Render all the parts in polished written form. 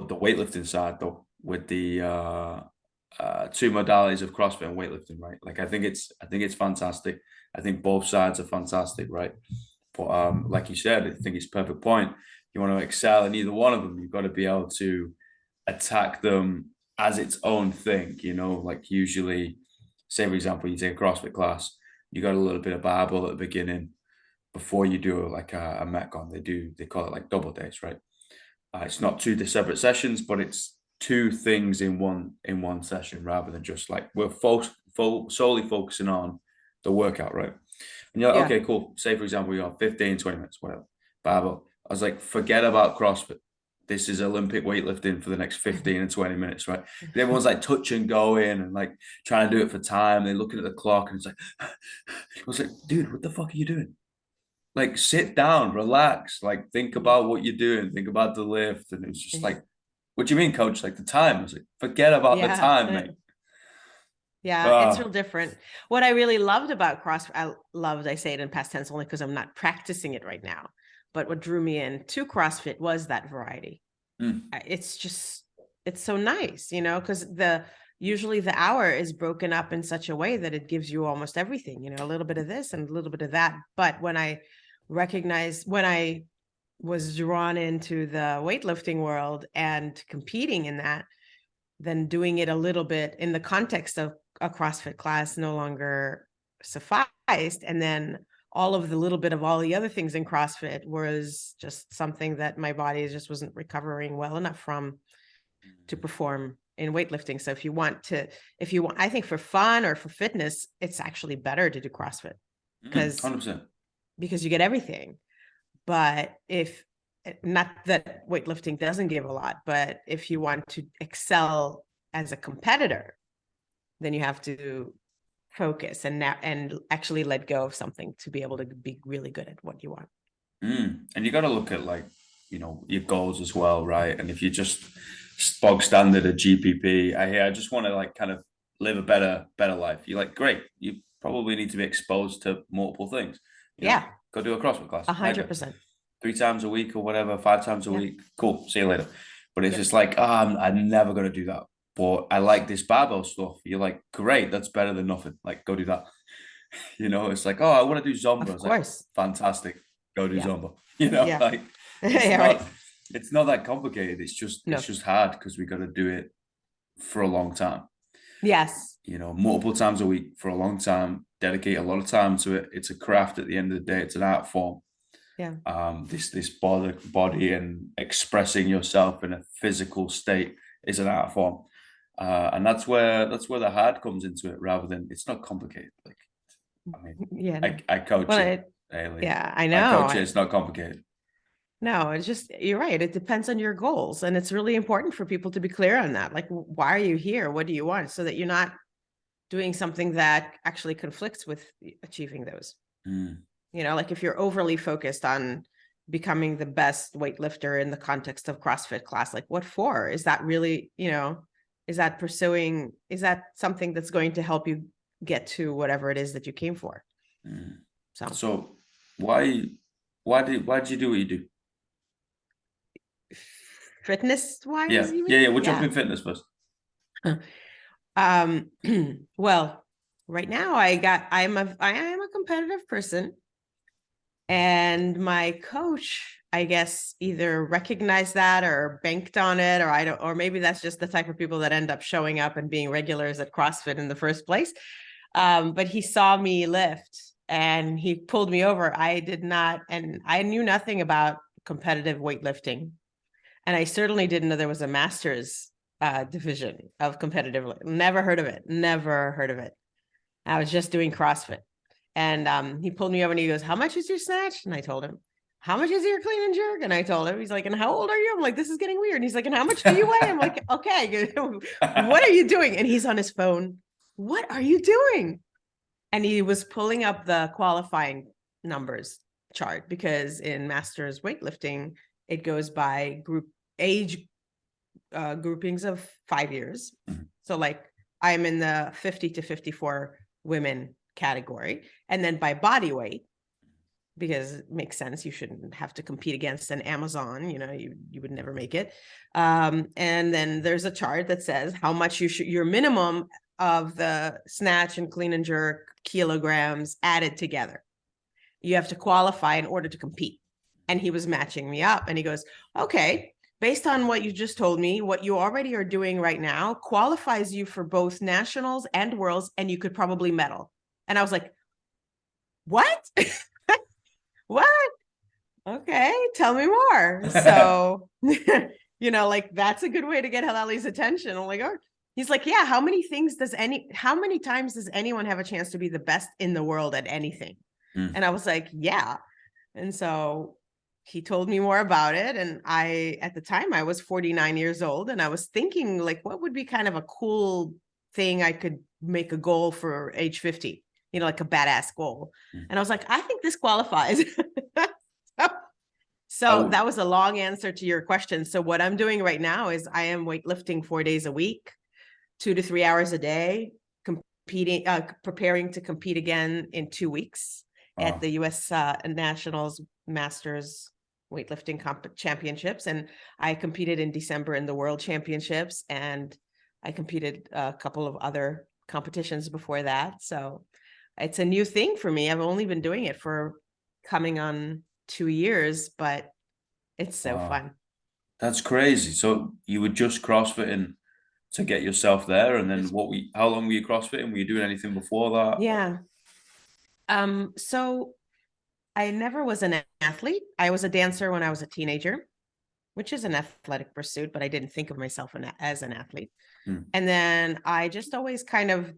But the weightlifting side, though, with the two modalities of CrossFit and weightlifting, right? Like I think it's fantastic. I think both sides are fantastic, right? But like you said, I think it's perfect point. You want to excel in either one of them, you've got to be able to attack them as its own thing. Like usually, say for example, you take a CrossFit class, you got a little bit of barbell at the beginning before you do like a metcon. They call it like double days, right? It's not two separate sessions, but it's two things in one session rather than just like we're solely focusing on the workout, right? And you're like, Yeah. okay, cool. Say, for example, you got 15, 20 minutes, whatever. Barbell. I was like, forget about CrossFit. This is Olympic weightlifting for the next 15 and 20 minutes, right? And everyone's like touch and going and like trying to do it for time. They're looking at the clock and it's like, I was like, dude, what the fuck are you doing? Like, sit down, relax, like, think about what you're doing, think about the lift. And it was just like, what do you mean, coach? Like, the time. I was like, forget about the Yeah. time, mate. Yeah, it's real Ah, different. What I really loved about CrossFit, I say it in past tense only because I'm not practicing it right now. But what drew me in to CrossFit was that variety. mm, It's so nice, because usually the hour is broken up in such a way that it gives you almost everything, a little bit of this and a little bit of that. But when I was drawn into the weightlifting world and competing in that, then doing it a little bit in the context of a CrossFit class no longer sufficed. And then all of the little bit of all the other things in CrossFit was just something that my body just wasn't recovering well enough from to perform in weightlifting. So if you want, I think for fun or for fitness, it's actually better to do CrossFit because 100%. you get everything. But if not that weightlifting doesn't give a lot, but if you want to excel as a competitor, then you have to focus and actually let go of something to be able to be really good at what you want. And you got to look at like, your goals as well, right? And if you just bog standard a GPP, I just want to like kind of live a better life. You're like, great. You probably need to be exposed to multiple things. Yeah, Go do a CrossFit class. Right? 100%. 3 times a week or whatever, 5 times a Yeah. week. Cool. See you later. But it's Yeah. just like, I'm never gonna do that. But I like this barbell stuff. You're like, great, that's better than nothing. Like, go do that. It's like, oh, I want to do Zumba. Of It's like, course. fantastic. Go do Yeah. Zumba. Yeah. Like it's Yeah. Right. not it's not that complicated. It's No. just hard because we got to do it for a long time. Yes. Multiple times a week for a long time, dedicate a lot of time to it. It's a craft at the end of the day, it's an art form. Yeah. This body and expressing yourself in a physical state is an art form. And that's where the hard comes into it rather than it's not complicated. Like, I mean, Yeah. No. I coach Well, it, Haley. yeah, I I know. coach it, it's not complicated. No, it's just, you're right. It depends on your goals. And it's really important for people to be clear on that. Like, why are you here? What do you want? So that you're not doing something that actually conflicts with achieving those. Mm. Like if you're overly focused on becoming the best weightlifter in the context of CrossFit class, like what for? Is that really, is that something that's going to help you get to whatever it is that you came for? Mm. So So why did you do what you do? fitness wise, Yeah, you yeah, mean? yeah. We'll jump Yeah. in fitness first. Um, well, right now I am a competitive person, and my coach, I guess, either recognized that or banked on it, or I don't, or maybe that's just the type of people that end up showing up and being regulars at CrossFit in the first place. But he saw me lift and he pulled me over. I did not, and I knew nothing about competitive weightlifting. And I certainly didn't know there was a master's division of competitive. Never heard of it. Never heard of it. I was just doing CrossFit. And he pulled me over and he goes, "How much is your snatch?" And I told him. "How much is your clean and jerk?" And I told him. He's like, "And how old are you?" I'm like, "This is getting weird." And he's like, "And how much do you weigh?" I'm like, "Okay, what are you doing?" And he's on his phone. "What are you doing?" And he was pulling up the qualifying numbers chart because in masters weightlifting, it goes by age groupings of 5 years. So like I'm in the 50 to 54 women category, and then by body weight. because it makes sense. You shouldn't have to compete against an Amazon, you would never make it. And then there's a chart that says how much your minimum of the snatch and clean and jerk kilograms added together. You have to qualify in order to compete. And he was matching me up, and he goes, okay, based on what you just told me, what you already are doing right now qualifies you for both nationals and worlds, and you could probably medal. And I was like, what? What? Okay, tell me more. So, like that's a good way to get Halelly's attention. I'm like, oh, he's like, yeah, how many times does anyone have a chance to be the best in the world at anything? And I was like, yeah. And so he told me more about it. And at the time I was 49 years old, and I was thinking like, what would be kind of a cool thing I could make a goal for age 50, like a badass goal. And I was like, I think this qualifies. So that was a long answer to your question. So what I'm doing right now is I am weightlifting 4 days a week, 2 to 3 hours a day, preparing to compete again in 2 weeks at the U.S. Nationals Masters weightlifting championships. And I competed in December in the World Championships, and I competed a couple of other competitions before that. So it's a new thing for me. I've only been doing it for coming on 2 years, but it's so fun. That's crazy. So you were just CrossFitting to get yourself there, and then how long were you CrossFitting? Were you doing anything before that? Yeah. So I never was an athlete. I was a dancer when I was a teenager, which is an athletic pursuit, but I didn't think of myself as an athlete. And then I just always kind of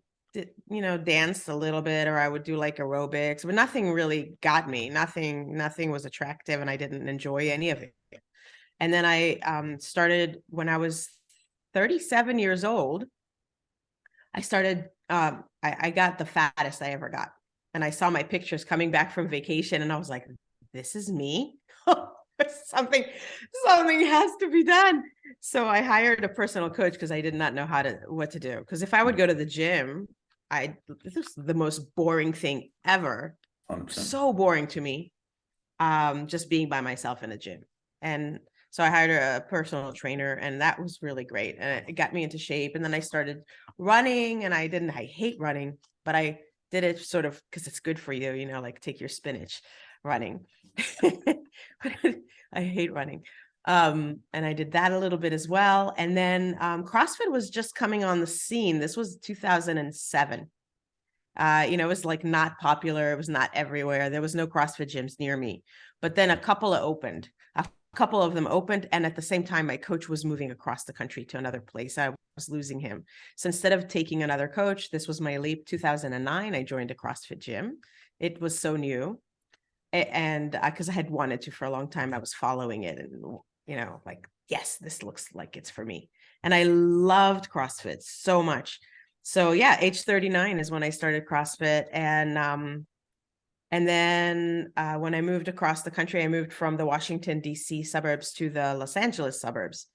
danced a little bit, or I would do like aerobics, but nothing really got me. Nothing was attractive, and I didn't enjoy any of it. And then I started when I was 37 years old. I started, I got the fattest I ever got. And I saw my pictures coming back from vacation, and I was like, this is me. something has to be done. So I hired a personal coach because I did not know what to do. Because if I would go to the gym, this was the most boring thing ever. 100%. So boring to me. Just being by myself in a gym. And so I hired a personal trainer, and that was really great. And it got me into shape. And then I started running, and I hate running, but I did it sort of because it's good for you, like take your spinach running. I hate running. And I did that a little bit as well. And then CrossFit was just coming on the scene. This was 2007. It was like not popular. It was not everywhere. There was no CrossFit gyms near me, but then a couple of them opened. And at the same time, my coach was moving across the country to another place. I was losing him. So instead of taking another coach, this was my leap. 2009, I joined a CrossFit gym. It was so new. And because I had wanted to for a long time, I was following it and, like, yes, this looks like it's for me. And I loved CrossFit so much. So yeah, age 39 is when I started CrossFit. And then when I moved across the country, I moved from the Washington, D.C. suburbs to the Los Angeles suburbs.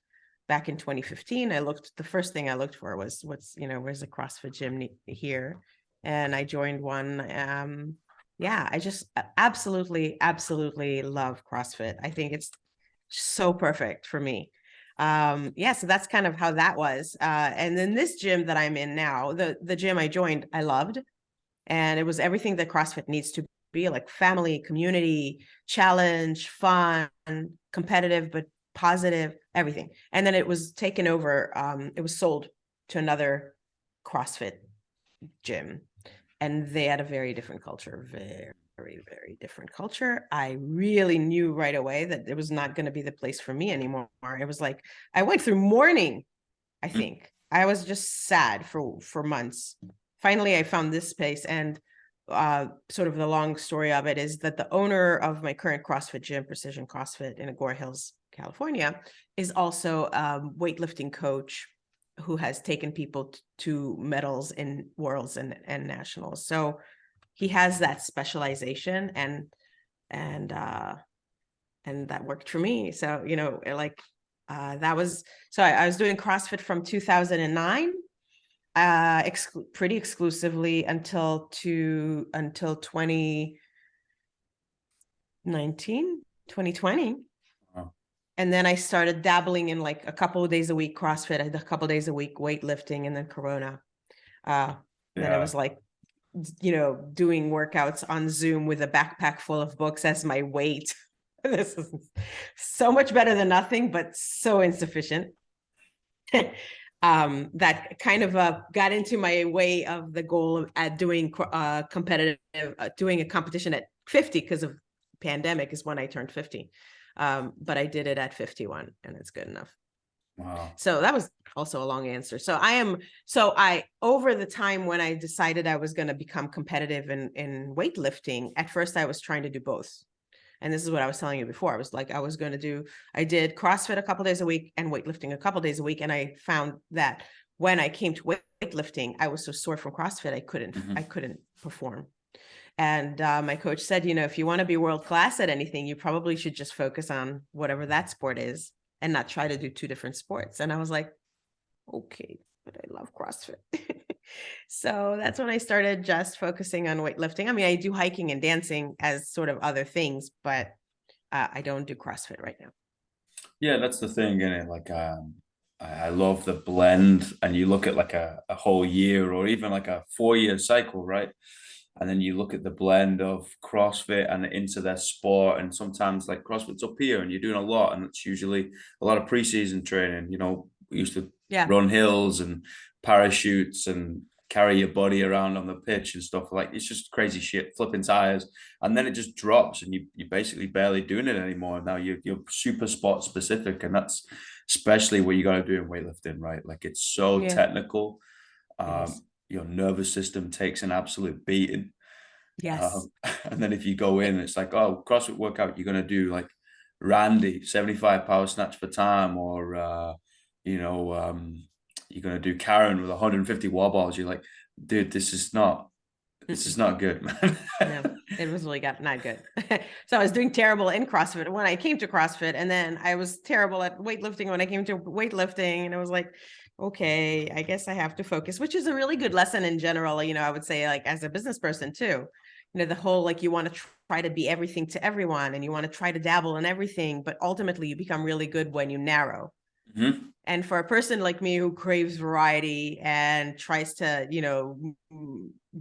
Back in 2015, the first thing I looked for was where's a CrossFit gym here? And I joined one. I just absolutely love CrossFit. I think it's so perfect for me. So that's kind of how that was. And then this gym that I'm in now, the gym I joined, I loved. And it was everything that CrossFit needs to be, like family, community, challenge, fun, competitive, but positive, everything. And then it was taken over. It was sold to another CrossFit gym, and they had a very different culture, very different culture. I really knew right away that it was not going to be the place for me anymore. It was like, I went through mourning. I think I was just sad for months. Finally, I found this space, and sort of the long story of it is that the owner of my current CrossFit gym, Precision CrossFit in Agora Hills, California, is also a weightlifting coach who has taken people to medals in worlds and nationals. So he has that specialization, and that worked for me. So, that was, so I was doing CrossFit from 2009, pretty exclusively until 2020. Wow. And then I started dabbling in like a couple of days a week CrossFit, I did a couple of days a week weightlifting, and then Corona. Then I was like, doing workouts on Zoom with a backpack full of books as my weight. This is so much better than nothing, but so insufficient. That kind of got into my way of the goal of doing competitive, doing a competition at 50, because of pandemic is when I turned 50. But I did it at 51, and it's good enough. Wow. So that was also a long answer. So over the time when I decided I was going to become competitive in weightlifting, at first I was trying to do both. And this is what I was telling you before. I was like, I did CrossFit a couple days a week and weightlifting a couple days a week. And I found that when I came to weightlifting, I was so sore from CrossFit, I couldn't perform. And my coach said, if you want to be world class at anything, you probably should just focus on whatever that sport is and not try to do two different sports. And I was like, okay, but I love CrossFit. So that's when I started just focusing on weightlifting. I mean, I do hiking and dancing as sort of other things, but I don't do CrossFit right now. Yeah, that's the thing, isn't it? Like, I love the blend, and you look at like a whole year or even like a 4-year cycle, right? And then you look at the blend of CrossFit and into their sport, and sometimes like CrossFit's up here, and you're doing a lot, and it's usually a lot of preseason training. We used to run hills and parachutes and carry your body around on the pitch and stuff. Like, it's just crazy shit, flipping tires, and then it just drops, and you're basically barely doing it anymore. Now you're super sport specific, and that's especially what you got to do in weightlifting, right? Like, it's so technical. Your nervous system takes an absolute beating. Yes. And then if you go in, it's like, oh, CrossFit workout, you're gonna do like Randy 75 power snatch for time, or you're gonna do Karen with 150 wall balls. You're like, dude, this is not good, man. No, it was really not good. So I was doing terrible in CrossFit when I came to CrossFit, and then I was terrible at weightlifting when I came to weightlifting, and I was like, okay, I guess I have to focus, which is a really good lesson in general. I would say, like, as a business person too, the whole, like, you want to try to be everything to everyone, and you want to try to dabble in everything, but ultimately you become really good when you narrow. Mm-hmm. And for a person like me who craves variety and tries to,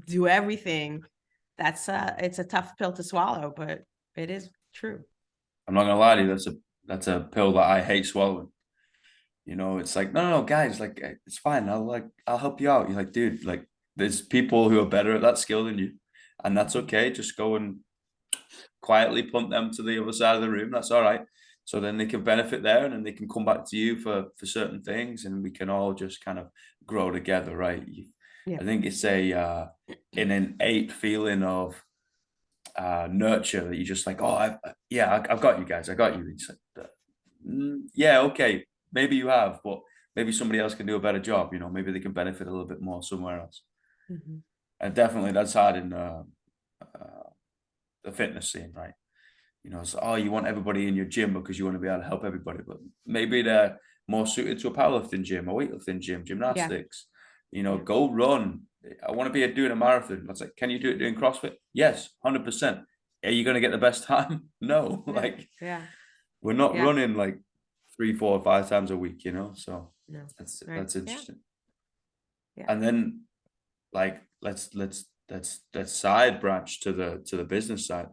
do everything, it's a tough pill to swallow, but it is true. I'm not gonna lie to you, that's a pill that I hate swallowing. It's like, no, guys, like, it's fine. I'll help you out. You're like, dude, like, there's people who are better at that skill than you, and that's okay. Just go and quietly punt them to the other side of the room. That's all right. So then they can benefit there, and then they can come back to you for certain things, and we can all just kind of grow together, right? I think it's an innate feeling of nurture that you just like, oh, I've got you guys. I got you. It's like, yeah, okay, maybe you have, but maybe somebody else can do a better job. Maybe they can benefit a little bit more somewhere else. Mm-hmm. And definitely that's hard in the fitness scene, right? It's, oh, you want everybody in your gym because you want to be able to help everybody, but maybe they're more suited to a powerlifting gym, a weightlifting gym, gymnastics. Go run. I want to be doing a marathon. I was like, can you do it doing CrossFit? Yes, 100%. Are you going to get the best time? No. Like, we're not running like 3, 4, 5 times a week, So that's interesting. Yeah. And then, like, let's side branch to the business side.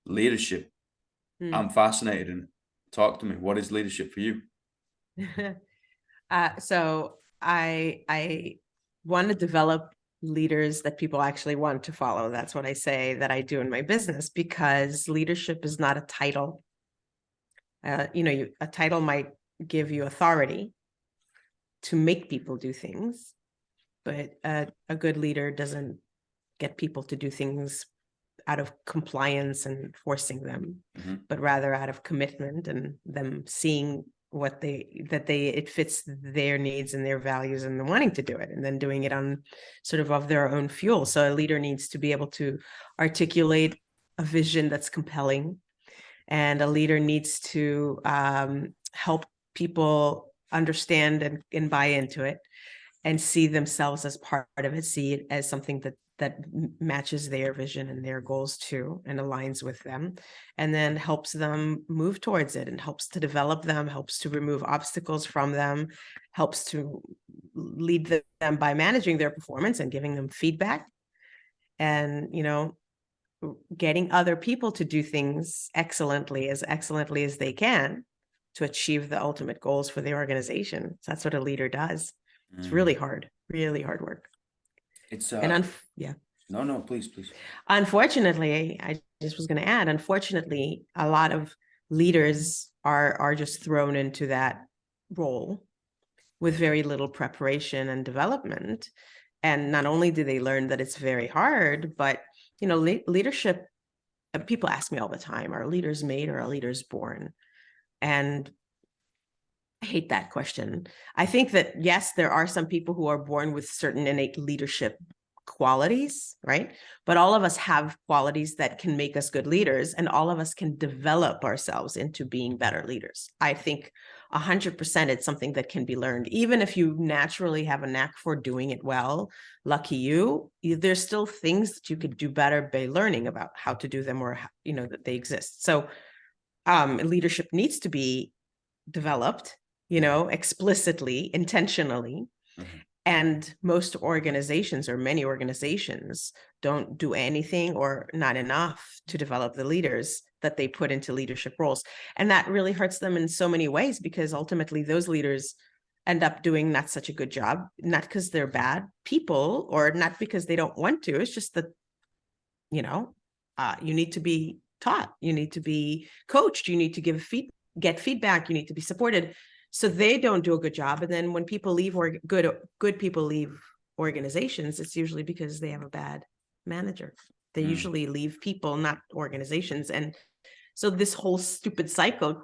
Leadership. I'm fascinated in it. Talk to me. What is leadership for you? So I want to develop leaders that people actually want to follow. That's what I say that I do in my business, because leadership is not a title. A title might give you authority to make people do things, but a good leader doesn't get people to do things out of compliance and forcing them, but rather out of commitment and them seeing it fits their needs and their values and wanting to do it, and then doing it on sort of their own fuel. So a leader needs to be able to articulate a vision that's compelling, and a leader needs to help people understand and buy into it, and see themselves as part of it, see it as something that that matches their vision and their goals too, and aligns with them, and then helps them move towards it and helps to develop them, helps to remove obstacles from them, helps to lead them by managing their performance and giving them feedback, and, getting other people to do things excellently as they can to achieve the ultimate goals for the organization. So that's what a leader does. It's really hard work. It's yeah. No, please. Unfortunately, I just was going to add, unfortunately, a lot of leaders are just thrown into that role with very little preparation and development. And not only do they learn that it's very hard, but, leadership, people ask me all the time, are leaders made or are leaders born? And I hate that question. I think that, yes, there are some people who are born with certain innate leadership qualities, right? But all of us have qualities that can make us good leaders, and all of us can develop ourselves into being better leaders. I think 100% it's something that can be learned. Even if you naturally have a knack for doing it well, lucky you, there's still things that you could do better by learning about how to do them, or, that they exist. So leadership needs to be developed, explicitly, intentionally. Mm-hmm. And most organizations, or many organizations, don't do anything or not enough to develop the leaders that they put into leadership roles. And that really hurts them in so many ways, because ultimately those leaders end up doing not such a good job, not because they're bad people or not because they don't want to. It's just that, you need to be taught, you need to be coached, you need to get feedback, you need to be supported. So they don't do a good job. And then when people leave, or good people leave organizations, it's usually because they have a bad manager. They usually leave people, not organizations. And so this whole stupid cycle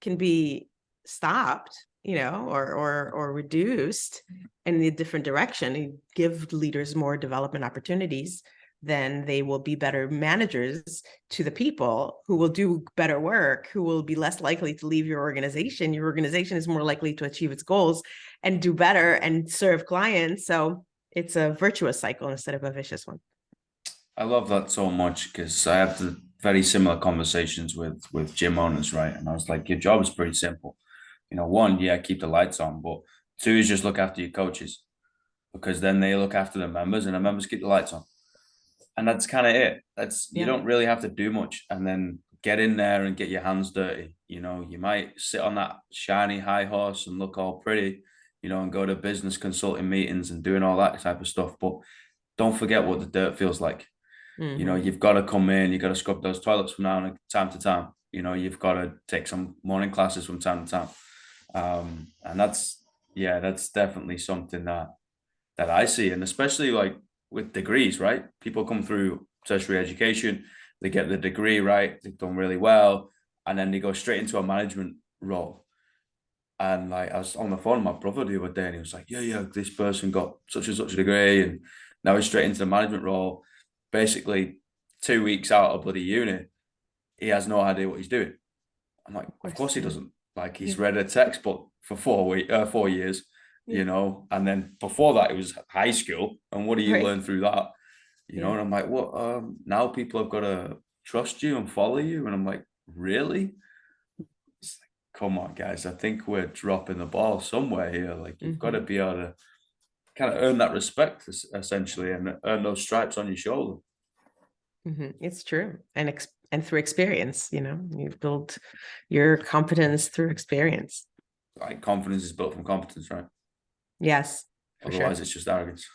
can be stopped, or reduced in a different direction, and give leaders more development opportunities. Then they will be better managers to the people, who will do better work, who will be less likely to leave your organization. Your organization is more likely to achieve its goals and do better and serve clients. So it's a virtuous cycle instead of a vicious one. I love that so much, because I have the very similar conversations with gym owners, right? And I was like, your job is pretty simple. One, yeah, keep the lights on, but two is just look after your coaches, because then they look after the members, and the members keep the lights on. And that's kind of it. You don't really have to do much, and then get in there and get your hands dirty. You might sit on that shiny high horse and look all pretty, and go to business consulting meetings and doing all that type of stuff. But don't forget what the dirt feels like. Mm-hmm. You've got to come in, you've got to scrub those toilets from now and time to time. You've got to take some morning classes from time to time. And that's definitely something that I see. And especially like with degrees, right? People come through tertiary education, they get the degree, right? They've done really well. And then they go straight into a management role. And like, I was on the phone with my brother the other day, and he was like, yeah, this person got such and such a degree, and now he's straight into the management role. Basically, 2 weeks out of bloody uni, he has no idea what he's doing. I'm like, of course he doesn't. Like, he's read a textbook for 4 years, and then before that it was high school. And what do you learn through that? And I'm like, what? Now people have got to trust you and follow you. And I'm like, really? It's like, come on, guys. I think we're dropping the ball somewhere here. Like, you've got to be able to kind of earn that respect, essentially, and earn those stripes on your shoulder. It's true. And through experience, you build your competence through experience. Like, confidence is built from competence, right? Yes. Otherwise, it's just arrogance.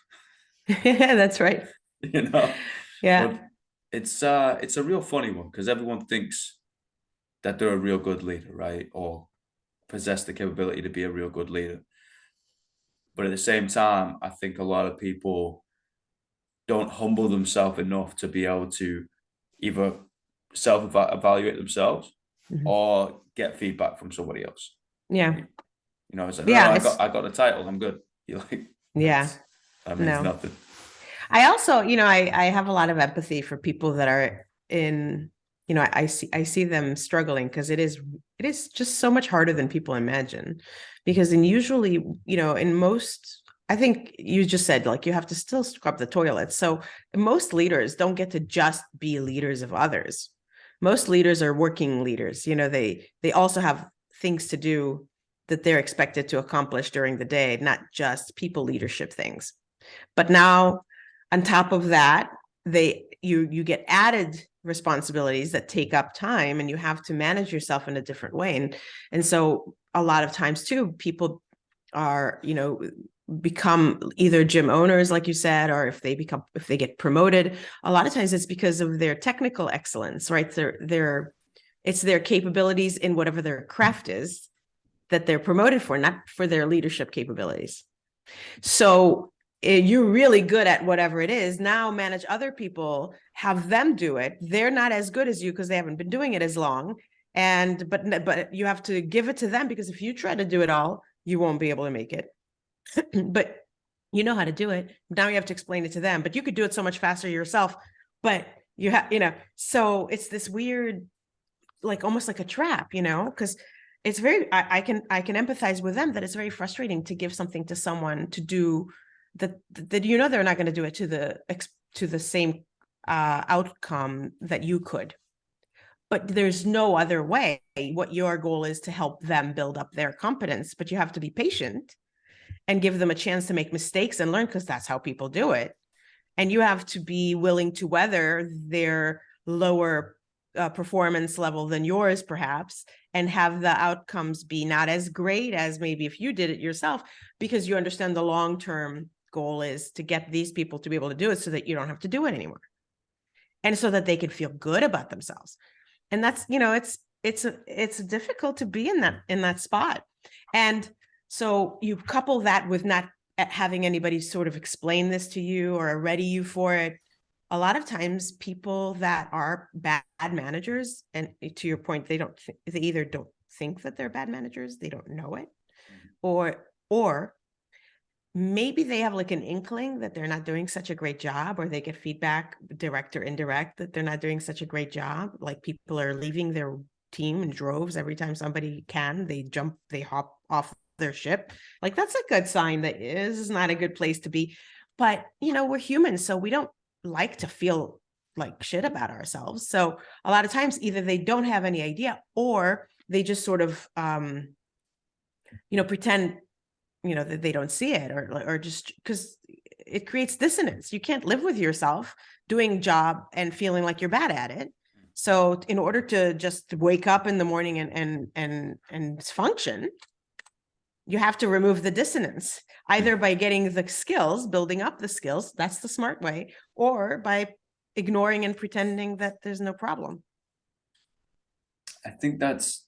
That's right. Yeah. But it's a real funny one, because everyone thinks that they're a real good leader, right? Or possess the capability to be a real good leader. But at the same time, I think a lot of people don't humble themselves enough to be able to either self-evaluate themselves or get feedback from somebody else. Yeah. It's like, no, I got a title, I'm good. You're like, yeah, that means nothing. I also, I have a lot of empathy for people that are in, I see them struggling, because it is just so much harder than people imagine. Because usually, in most I think you just said, like, you have to still scrub the toilet. So most leaders don't get to just be leaders of others. Most leaders are working leaders. You know, they also have things to do that they're expected to accomplish during the day, not just people leadership things. But now, on top of that, you get added responsibilities that take up time, and you have to manage yourself in a different way. And so a lot of times too, people are, become either gym owners, like you said, or if they get promoted, a lot of times it's because of their technical excellence, right? It's their capabilities in whatever their craft is that they're promoted for, not for their leadership capabilities. So you're really good at whatever it is. Now manage other people, have them do it. They're not as good as you because they haven't been doing it as long. But you have to give it to them, because if you try to do it all, you won't be able to make it. But you know how to do it. Now you have to explain it to them, but you could do it so much faster yourself. But so it's this weird, like almost like a trap, because it's very, I can empathize with them that it's very frustrating to give something to someone to do that they're not going to do it to the same outcome that you could. But there's no other way. What your goal is to help them build up their competence, but you have to be patient and give them a chance to make mistakes and learn, because that's how people do it. And you have to be willing to weather their lower performance level than yours, perhaps, and have the outcomes be not as great as maybe if you did it yourself, because you understand the long-term goal is to get these people to be able to do it so that you don't have to do it anymore. And so that they can feel good about themselves. And that's, it's difficult to be in that spot. And so you couple that with not having anybody sort of explain this to you or ready you for it. A lot of times people that are bad managers, and to your point, they either don't think that they're bad managers, they don't know it, or maybe they have like an inkling that they're not doing such a great job, or they get feedback, direct or indirect, that they're not doing such a great job. Like people are leaving their team in droves every time somebody can. They hop off their ship. Like that's a good sign that this is not a good place to be. But, we're humans, so we don't like to feel like shit about ourselves. So a lot of times either they don't have any idea, or they just sort of, pretend that they don't see it, or just because it creates dissonance. You can't live with yourself doing a job and feeling like you're bad at it. So in order to just wake up in the morning and function, you have to remove the dissonance, either by getting the skills, building up the skills, that's the smart way, or by ignoring and pretending that there's no problem. I think that's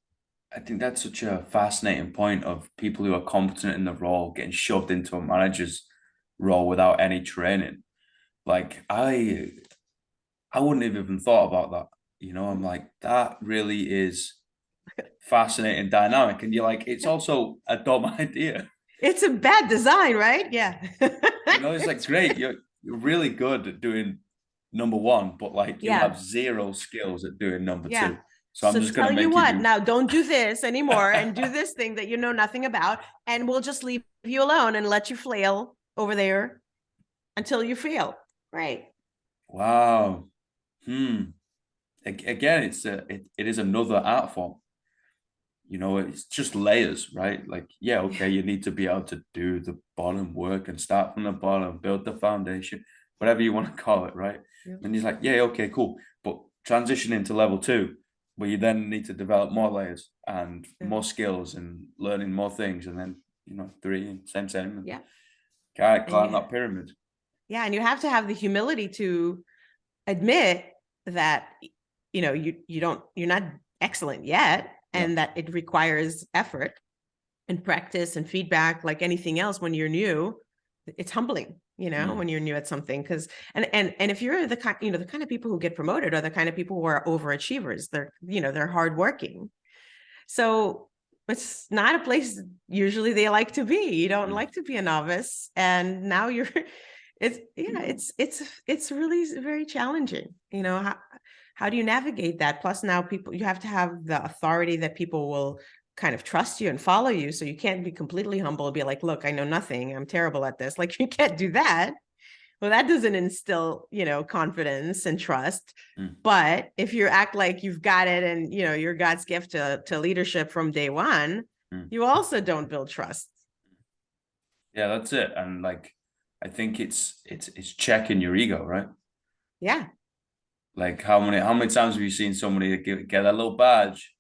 such a fascinating point of people who are competent in the role getting shoved into a manager's role without any training. Like I wouldn't have even thought about that. I'm like, that really is fascinating dynamic. And you're like, it's also a dumb idea. It's a bad design, right? Yeah. It's like, great, you're really good at doing number one, but like you have zero skills at doing number two. So I'm just going to make you now don't do this anymore and do this thing that you know nothing about, and we'll just leave you alone and let you flail over there until you fail. Right. Wow. Again, it is another art form. It's just layers, right? Like, yeah, okay, you need to be able to do the bottom work and start from the bottom, build the foundation, whatever you want to call it, right? Yep. And he's like, yeah, okay, cool. But transition into level 2, where you then need to develop more layers and more skills and learning more things. And then, 3, and same. Yeah. Climb that pyramid. Yeah. And you have to have the humility to admit that, you're not excellent yet, and that it requires effort and practice and feedback. Like anything else, when you're new, it's humbling, when you're new at something. Because and if you're the kind, the kind of people who get promoted are the kind of people who are overachievers. They're hardworking. So it's not a place usually they like to be. You don't like to be a novice, and now you're. It's really very challenging. How do you navigate that? Plus now you have to have the authority that people will kind of trust you and follow you. So you can't be completely humble and be like, look, I know nothing. I'm terrible at this. Like, you can't do that. Well, that doesn't instill, confidence and trust. Mm. But if you act like you've got it and, you're God's gift to leadership from day one, you also don't build trust. Yeah, that's it. And like, I think it's checking your ego, right? Yeah. Like how many times have you seen somebody get a little badge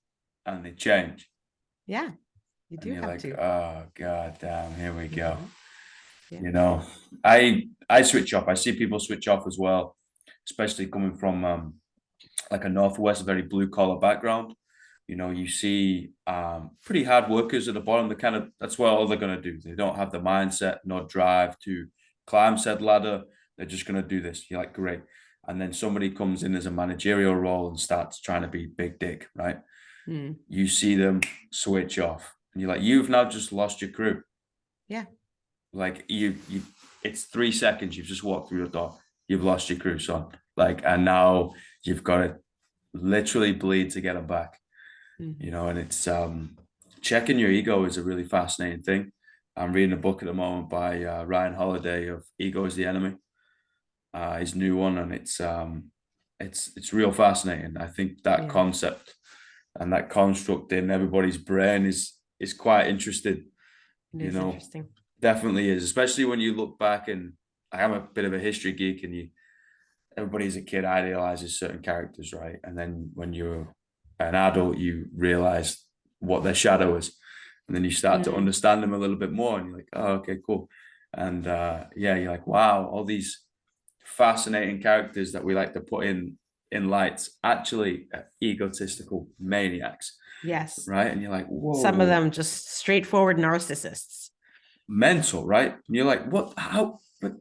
and they change? Yeah. You do And you're have like, to. oh god damn, here we go. Yeah. You know, I switch off. I see people switch off as well, especially coming from like a Northwest, very blue collar background. You see pretty hard workers at the bottom. That's what all they're gonna do. They don't have the mindset nor drive to climb said ladder. They're just gonna do this. You're like, great. And then somebody comes in as a managerial role and starts trying to be big dick, right? You see them switch off. And you're like, you've now just lost your crew. Yeah. Like it's 3 seconds. You've just walked through the door. You've lost your crew, son. Like, and now you've got to literally bleed to get them back. And it's checking your ego is a really fascinating thing. I'm reading a book at the moment by Ryan Holiday of Ego is the Enemy, his new one, and it's real fascinating. I think that concept and that construct in everybody's brain is quite interesting. It is interesting. Definitely is, especially when you look back. And I am a bit of a history geek, and everybody as a kid idealizes certain characters, right? And then when you're an adult, you realize what their shadow is, and then you start to understand them a little bit more, and you're like, oh, okay, cool. And you're like, wow, all these fascinating characters that we like to put in lights actually egotistical maniacs. Yes. Right. And you're like, whoa, some of them just straightforward narcissists. Mental, right? And you're like, what? How? But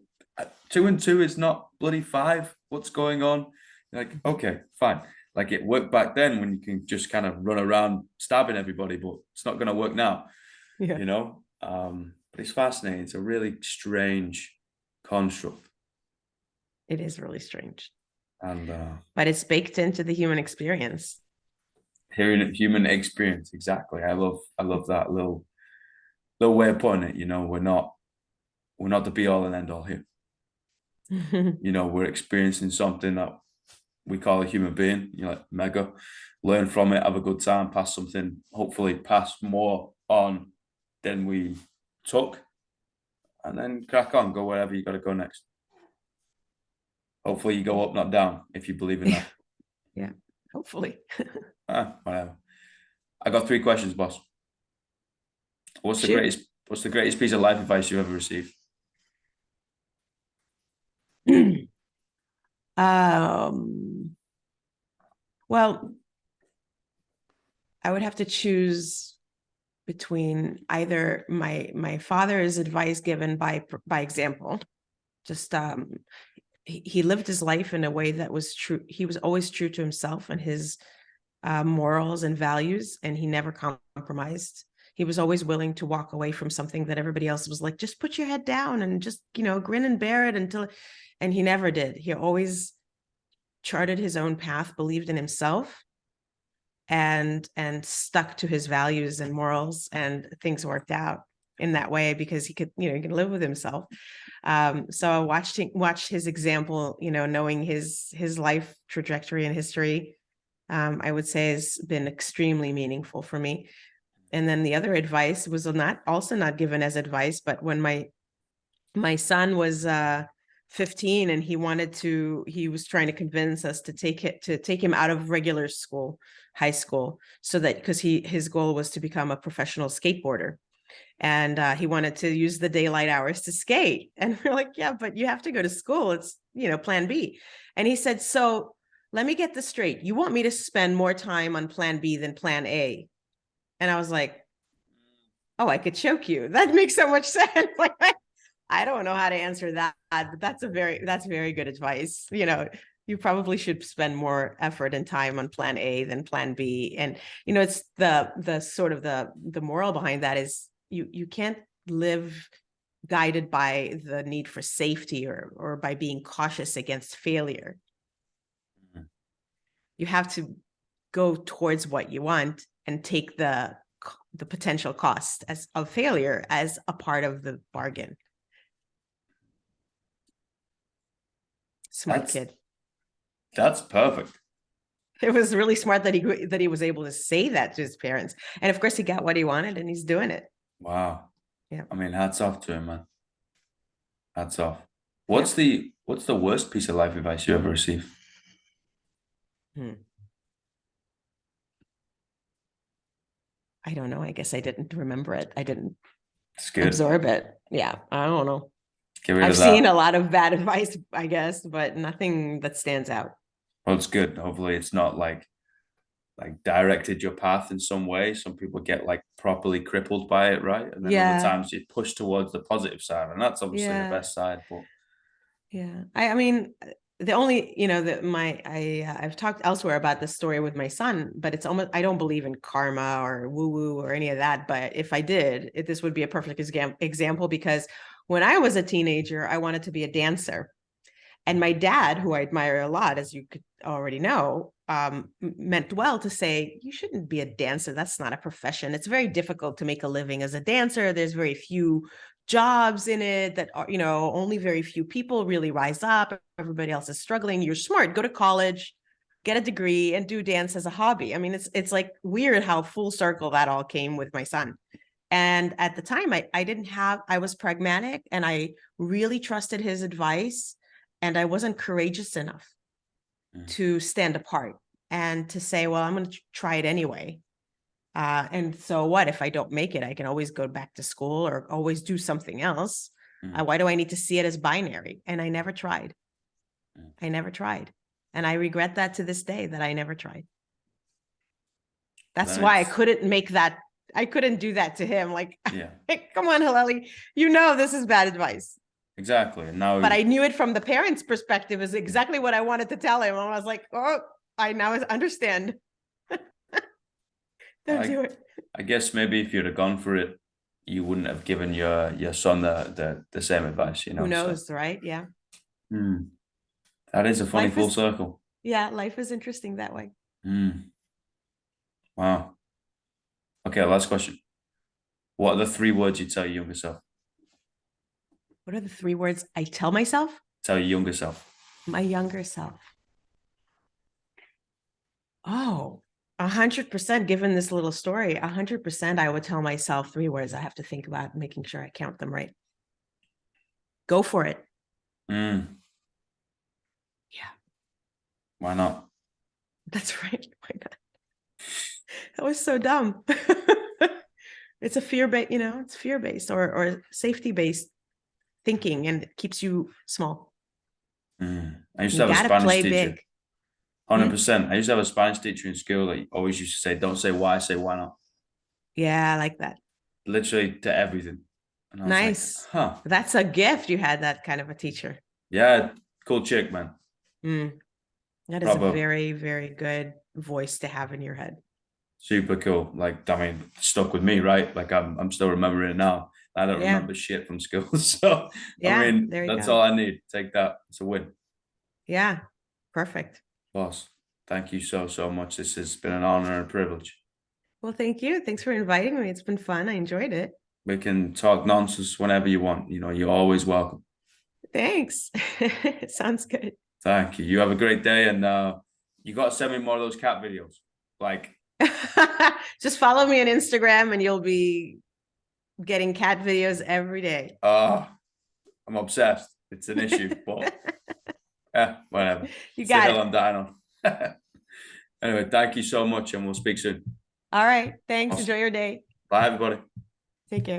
2 and 2 is not bloody 5. What's going on? You're like, okay, fine. Like, it worked back then when you can just kind of run around stabbing everybody, but it's not going to work now. Yeah. But it's fascinating. It's a really strange construct. It is really strange. And but it's baked into the human experience. Human experience, exactly. I love that little way of putting it. We're not the be all and end all here. We're experiencing something that we call a human being. Like, mega, learn from it, have a good time, hopefully pass more on than we took, and then crack on, go wherever you got to go next. Hopefully you go up, not down, if you believe in that. Yeah, hopefully. Whatever. I got 3 questions, boss. What's the greatest piece of life advice you ever received? Well, I would have to choose between either my father's advice given by example. Just he lived his life in a way that was true. He was always true to himself and his morals and values, and he never compromised. He was always willing to walk away from something that everybody else was like, just put your head down and just, grin and bear it and he never did. He always charted his own path, believed in himself, and stuck to his values and morals, and things worked out in that way because he could, he could live with himself. So I watched his example, knowing his life trajectory and history, I would say has been extremely meaningful for me. And then the other advice was not given as advice, but when my son was 15 and he was trying to convince us to take him out of regular school, high school, so that because his goal was to become a professional skateboarder. And he wanted to use the daylight hours to skate. And we're like, yeah, but you have to go to school. It's, plan B. And he said, so let me get this straight. You want me to spend more time on plan B than plan A? And I was like, oh, I could choke you. That makes so much sense. Like, I don't know how to answer that, but that's very good advice. You probably should spend more effort and time on plan A than plan B. And, it's the sort of the moral behind that is you can't live guided by the need for safety or by being cautious against failure. You have to go towards what you want and take the the potential cost of failure as a part of the bargain. Smart kid. That's perfect. It was really smart that he was able to say that to his parents. And of course he got what he wanted and he's doing it. Wow. Yeah. I mean, hats off to him, man. Hats off. What's the worst piece of life advice you ever received? I don't know. I guess I didn't remember it. I didn't Good. absorb it. Yeah. I don't know. I've seen a lot of bad advice, I guess, but nothing that stands out. Well, it's good. Hopefully it's not like directed your path in some way. Some people get like properly crippled by it, right? And then other times you push towards the positive side, and that's obviously the best side. But yeah, I mean, the only, I've talked elsewhere about this story with my son, but it's almost, I don't believe in karma or woo woo or any of that. But if I did, this would be a perfect example, because when I was a teenager, I wanted to be a dancer. And my dad, who I admire a lot, as you could already know, meant well to say, you shouldn't be a dancer. That's not a profession. It's very difficult to make a living as a dancer. There's very few jobs in it that are, only very few people really rise up. Everybody else is struggling. You're smart. Go to college, get a degree, and do dance as a hobby. I mean, it's like weird how full circle that all came with my son. And at the time, I was pragmatic and I really trusted his advice. And I wasn't courageous enough to stand apart and to say, well, I'm going to try it anyway. And so what if I don't make it? I can always go back to school or always do something else. Why do I need to see it as binary? And I never tried. I never tried. And I regret that to this day, that I never tried. That's why I couldn't do that to him. Like, come on, Halelly, this is bad advice. Exactly. Now, but I knew it from the parents' perspective is exactly what I wanted to tell him. I was like, oh, I now understand. Don't do it. I guess maybe if you'd have gone for it, you wouldn't have given your son the same advice, Who knows, right? Yeah. That is a funny full circle. Yeah, life is interesting that way. Wow. Okay, last question. What are the 3 words you tell your younger self? What are the 3 words I tell myself? Tell your younger self. My younger self. Oh, 100%, given this little story, 100% I would tell myself 3 words. I have to think about making sure I count them right. Go for it. Yeah. Why not? That's right. Why not? That was so dumb. It's a fear-based, it's fear-based or safety-based thinking, and it keeps you small. I used to have a Spanish teacher. 100%. I used to have a Spanish teacher in school that always used to say, don't say why, say why not. Yeah, I like that. Literally to everything. And I was nice. Like, That's a gift. You had that kind of a teacher. Yeah, cool chick, man. That is a very, very good voice to have in your head. Super cool. Like, I mean, stuck with me, right? Like I'm still remembering it now. I don't remember shit from school. So I mean, that's all I need. Take that. It's a win. Yeah. Perfect. Boss, thank you so much. This has been an honor and a privilege. Well, thank you. Thanks for inviting me. It's been fun. I enjoyed it. We can talk nonsense whenever you want. You're always welcome. Thanks. Sounds good. Thank you. You have a great day, and you got to send me more of those cat videos. Like, just follow me on Instagram, and you'll be getting cat videos every day. I'm obsessed. It's an issue, but whatever. You got it. I'm dying on. Anyway, thank you so much, and we'll speak soon. All right. Thanks. Awesome. Enjoy your day. Bye, everybody. Take care.